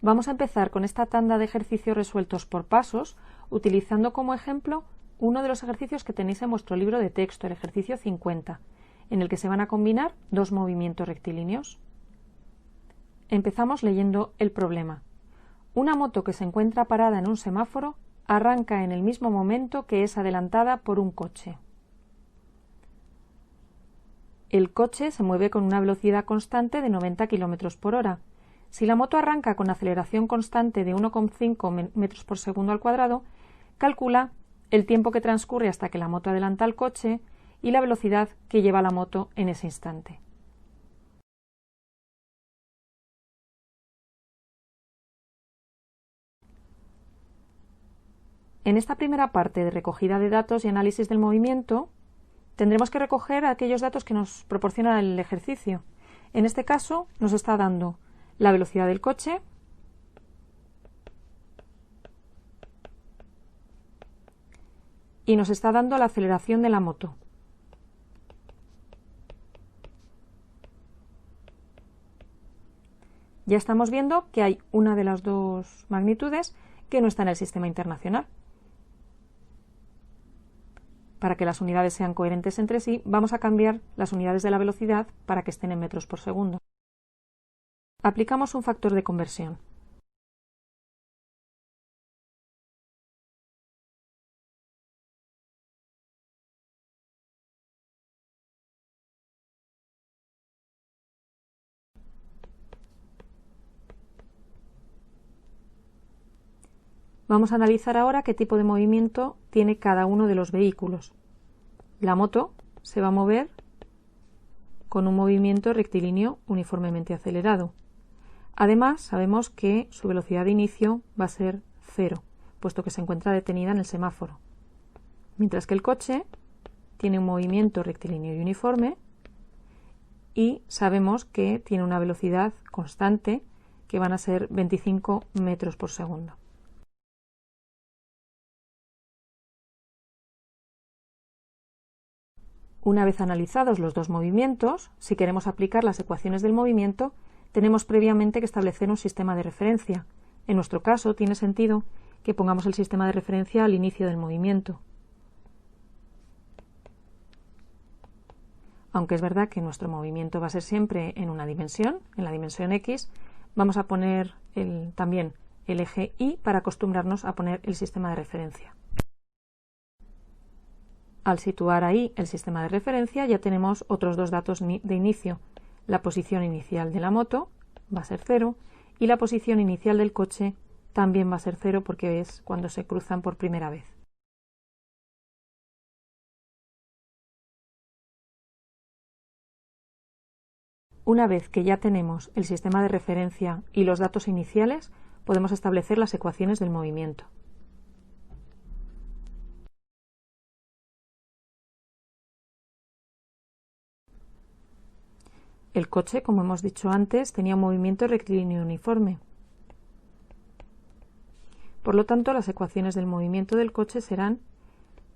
Vamos a empezar con esta tanda de ejercicios resueltos por pasos, utilizando como ejemplo uno de los ejercicios que tenéis en vuestro libro de texto, el ejercicio 50, en el que se van a combinar dos movimientos rectilíneos. Empezamos leyendo el problema. Una moto que se encuentra parada en un semáforo arranca en el mismo momento que es adelantada por un coche. El coche se mueve con una velocidad constante de 90 km por hora. Si la moto arranca con aceleración constante de 1,5 metros por segundo al cuadrado, calcula el tiempo que transcurre hasta que la moto adelanta al coche y la velocidad que lleva la moto en ese instante. En esta primera parte de recogida de datos y análisis del movimiento, tendremos que recoger aquellos datos que nos proporciona el ejercicio. En este caso, nos está dando la velocidad del coche, y nos está dando la aceleración de la moto. Ya estamos viendo que hay una de las dos magnitudes que no está en el sistema internacional. Para que las unidades sean coherentes entre sí, vamos a cambiar las unidades de la velocidad para que estén en metros por segundo. Aplicamos un factor de conversión. Vamos a analizar ahora qué tipo de movimiento tiene cada uno de los vehículos. La moto se va a mover con un movimiento rectilíneo uniformemente acelerado. Además, sabemos que su velocidad de inicio va a ser 0, puesto que se encuentra detenida en el semáforo. Mientras que el coche tiene un movimiento rectilíneo y uniforme y sabemos que tiene una velocidad constante que van a ser 25 metros por segundo. Una vez analizados los dos movimientos, si queremos aplicar las ecuaciones del movimiento, tenemos previamente que establecer un sistema de referencia. En nuestro caso, tiene sentido que pongamos el sistema de referencia al inicio del movimiento. Aunque es verdad que nuestro movimiento va a ser siempre en una dimensión, en la dimensión X, vamos a poner también el eje Y para acostumbrarnos a poner el sistema de referencia. Al situar ahí el sistema de referencia ya tenemos otros dos datos de inicio. La posición inicial de la moto va a ser 0 y la posición inicial del coche también va a ser 0 porque es cuando se cruzan por primera vez. Una vez que ya tenemos el sistema de referencia y los datos iniciales, podemos establecer las ecuaciones del movimiento. El coche, como hemos dicho antes, tenía un movimiento rectilíneo uniforme. Por lo tanto, las ecuaciones del movimiento del coche serán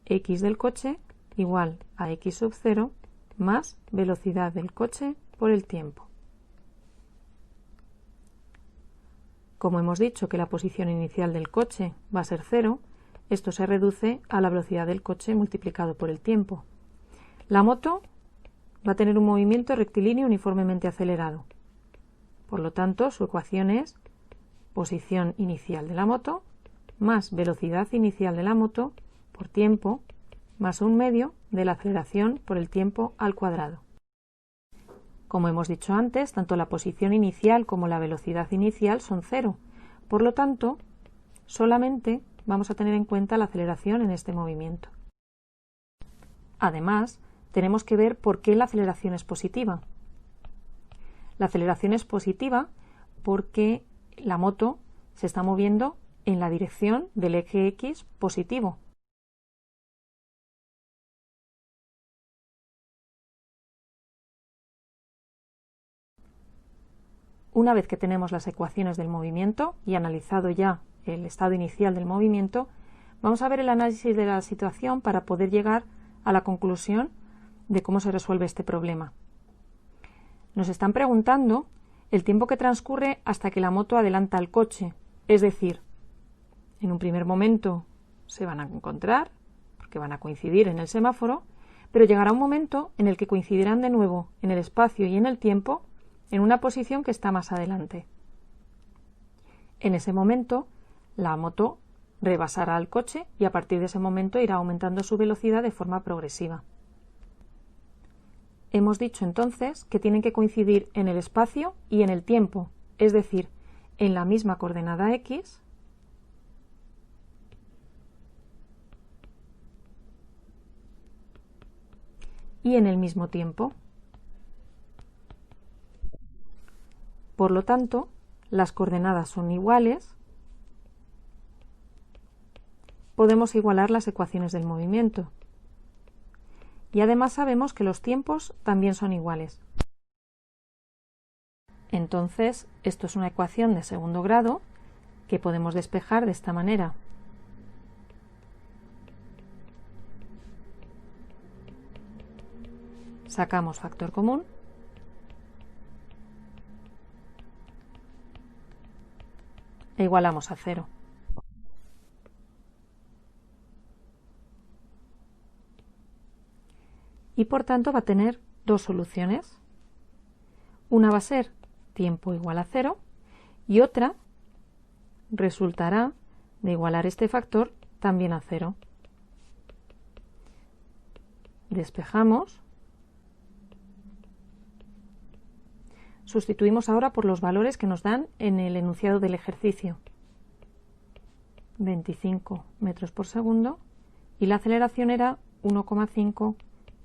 x del coche igual a x sub 0 más velocidad del coche por el tiempo. Como hemos dicho que la posición inicial del coche va a ser 0, esto se reduce a la velocidad del coche multiplicado por el tiempo. La moto va a tener un movimiento rectilíneo uniformemente acelerado. Por lo tanto, su ecuación es posición inicial de la moto más velocidad inicial de la moto por tiempo más 1/2 de la aceleración por el tiempo al cuadrado. Como hemos dicho antes, tanto la posición inicial como la velocidad inicial son 0. Por lo tanto, solamente vamos a tener en cuenta la aceleración en este movimiento. Además, tenemos que ver por qué la aceleración es positiva. La aceleración es positiva porque la moto se está moviendo en la dirección del eje X positivo. Una vez que tenemos las ecuaciones del movimiento y analizado ya el estado inicial del movimiento, vamos a ver el análisis de la situación para poder llegar a la conclusión de cómo se resuelve este problema. Nos están preguntando el tiempo que transcurre hasta que la moto adelanta al coche, es decir, en un primer momento se van a encontrar, porque van a coincidir en el semáforo, pero llegará un momento en el que coincidirán de nuevo en el espacio y en el tiempo en una posición que está más adelante. En ese momento, la moto rebasará al coche y a partir de ese momento irá aumentando su velocidad de forma progresiva. Hemos dicho entonces que tienen que coincidir en el espacio y en el tiempo, es decir, en la misma coordenada X y en el mismo tiempo. Por lo tanto, las coordenadas son iguales. Podemos igualar las ecuaciones del movimiento. Y además sabemos que los tiempos también son iguales. Entonces, esto es una ecuación de segundo grado que podemos despejar de esta manera. Sacamos factor común e igualamos a 0. Y por tanto va a tener dos soluciones. Una va a ser tiempo igual a 0 y otra resultará de igualar este factor también a 0. Despejamos. Sustituimos ahora por los valores que nos dan en el enunciado del ejercicio. 25 metros por segundo y la aceleración era 1,5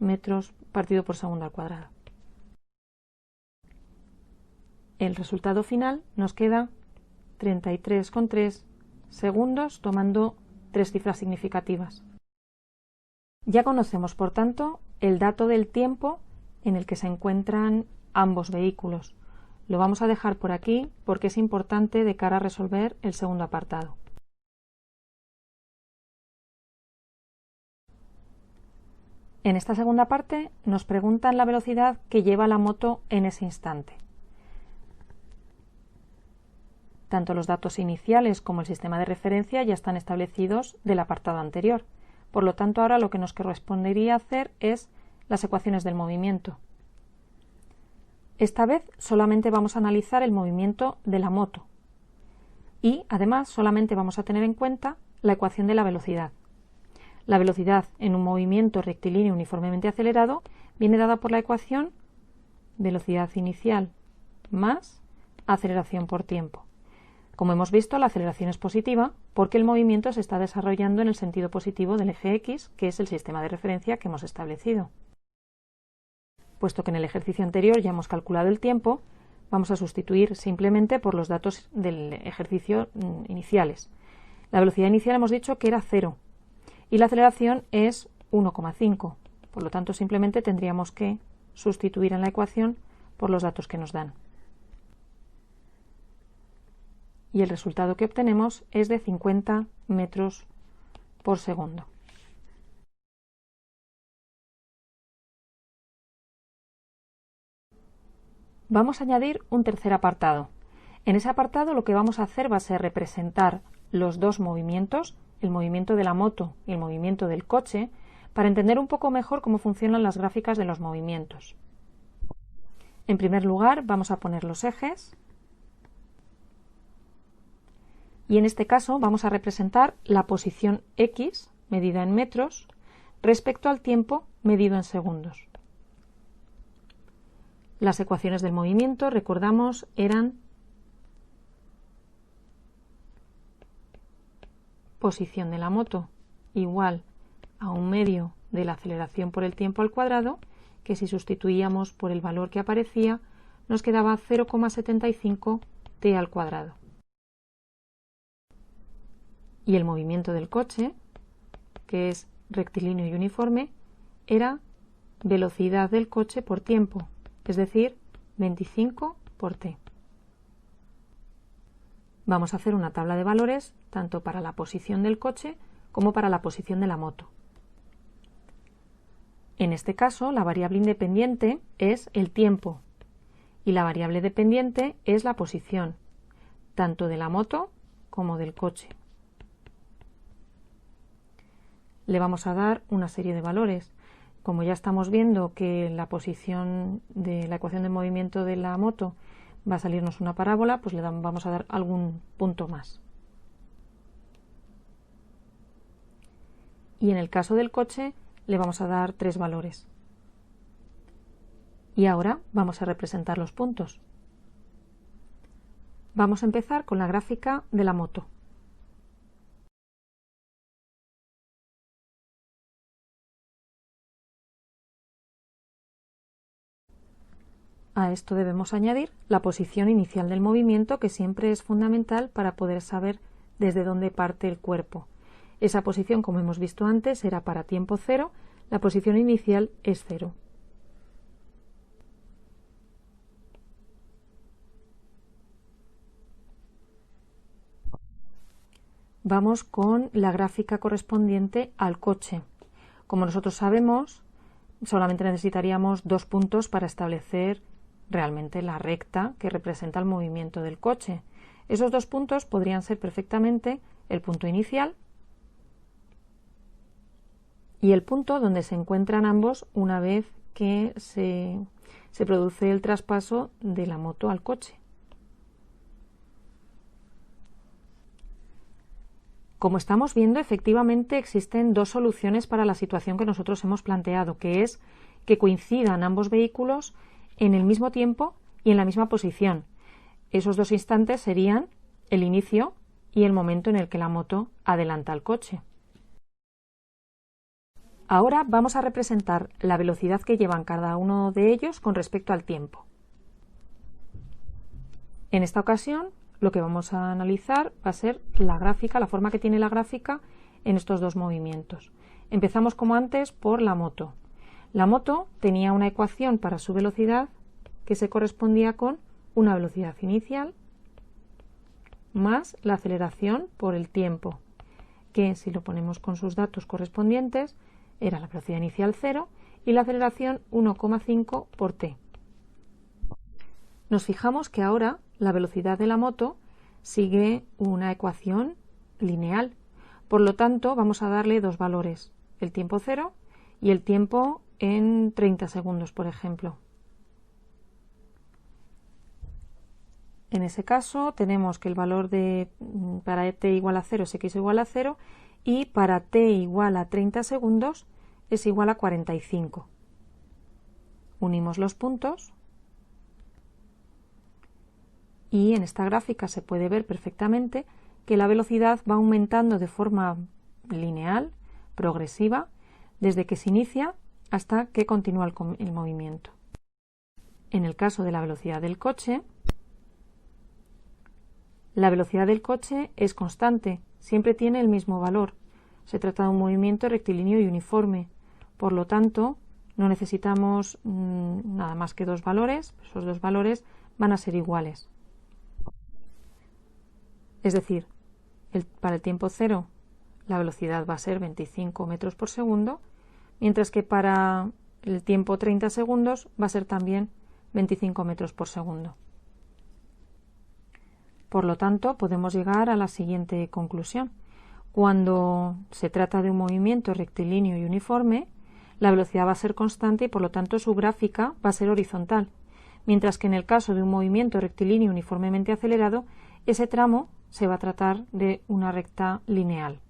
metros partido por segundo al cuadrado. El resultado final nos queda 33,3 segundos tomando 3 cifras significativas. Ya conocemos, por tanto, el dato del tiempo en el que se encuentran ambos vehículos. Lo vamos a dejar por aquí porque es importante de cara a resolver el segundo apartado. En esta segunda parte nos preguntan la velocidad que lleva la moto en ese instante. Tanto los datos iniciales como el sistema de referencia ya están establecidos del apartado anterior. Por lo tanto, ahora lo que nos correspondería hacer es las ecuaciones del movimiento. Esta vez solamente vamos a analizar el movimiento de la moto y, además, solamente vamos a tener en cuenta la ecuación de la velocidad. La velocidad en un movimiento rectilíneo uniformemente acelerado viene dada por la ecuación velocidad inicial más aceleración por tiempo. Como hemos visto, la aceleración es positiva porque el movimiento se está desarrollando en el sentido positivo del eje X, que es el sistema de referencia que hemos establecido. Puesto que en el ejercicio anterior ya hemos calculado el tiempo, vamos a sustituir simplemente por los datos del ejercicio iniciales. La velocidad inicial hemos dicho que era 0 y la aceleración es 1,5. Por lo tanto, simplemente tendríamos que sustituir en la ecuación por los datos que nos dan. Y el resultado que obtenemos es de 50 metros por segundo. Vamos a añadir un tercer apartado. En ese apartado lo que vamos a hacer va a ser representar los dos movimientos, el movimiento de la moto y el movimiento del coche, para entender un poco mejor cómo funcionan las gráficas de los movimientos. En primer lugar, vamos a poner los ejes y en este caso vamos a representar la posición X, medida en metros, respecto al tiempo medido en segundos. Las ecuaciones del movimiento, recordamos, eran posición de la moto igual a un medio de la aceleración por el tiempo al cuadrado, que si sustituíamos por el valor que aparecía, nos quedaba 0,75 t al cuadrado. Y el movimiento del coche, que es rectilíneo y uniforme, era velocidad del coche por tiempo, es decir, 25 por t. Vamos a hacer una tabla de valores tanto para la posición del coche como para la posición de la moto. En este caso, la variable independiente es el tiempo y la variable dependiente es la posición, tanto de la moto como del coche. Le vamos a dar una serie de valores. Como ya estamos viendo que la posición de la ecuación de movimiento de la moto va a salirnos una parábola, pues vamos a dar algún punto más. Y en el caso del coche le vamos a dar 3 valores. Y ahora vamos a representar los puntos. Vamos a empezar con la gráfica de la moto. A esto debemos añadir la posición inicial del movimiento, que siempre es fundamental para poder saber desde dónde parte el cuerpo. Esa posición, como hemos visto antes, era para tiempo 0, la posición inicial es 0. Vamos con la gráfica correspondiente al coche. Como nosotros sabemos, solamente necesitaríamos 2 puntos para establecer realmente la recta que representa el movimiento del coche. Esos 2 puntos podrían ser perfectamente el punto inicial y el punto donde se encuentran ambos una vez que se produce el traspaso de la moto al coche. Como estamos viendo, efectivamente existen 2 soluciones para la situación que nosotros hemos planteado, que es que coincidan ambos vehículos en el mismo tiempo y en la misma posición. Esos 2 instantes serían el inicio y el momento en el que la moto adelanta al coche. Ahora vamos a representar la velocidad que llevan cada uno de ellos con respecto al tiempo. En esta ocasión, lo que vamos a analizar va a ser la gráfica, la forma que tiene la gráfica en estos 2 movimientos. Empezamos como antes por la moto. La moto tenía una ecuación para su velocidad que se correspondía con una velocidad inicial más la aceleración por el tiempo, que si lo ponemos con sus datos correspondientes era la velocidad inicial 0 y la aceleración 1,5 por t. Nos fijamos que ahora la velocidad de la moto sigue una ecuación lineal. Por lo tanto, vamos a darle 2 valores, el tiempo 0 y el tiempo en 30 segundos, por ejemplo. En ese caso tenemos que el valor para t igual a 0 es x igual a 0 y para t igual a 30 segundos es igual a 45. Unimos los puntos y en esta gráfica se puede ver perfectamente que la velocidad va aumentando de forma lineal, progresiva, desde que se inicia hasta que continúa el movimiento. En el caso de la velocidad del coche, la velocidad del coche es constante, siempre tiene el mismo valor. Se trata de un movimiento rectilíneo y uniforme, por lo tanto no necesitamos nada más que 2 valores, esos 2 valores van a ser iguales. Es decir, para el tiempo 0 la velocidad va a ser 25 metros por segundo, mientras que para el tiempo 30 segundos va a ser también 25 metros por segundo. Por lo tanto, podemos llegar a la siguiente conclusión. Cuando se trata de un movimiento rectilíneo y uniforme, la velocidad va a ser constante y por lo tanto su gráfica va a ser horizontal, mientras que en el caso de un movimiento rectilíneo uniformemente acelerado, ese tramo se va a tratar de una recta lineal.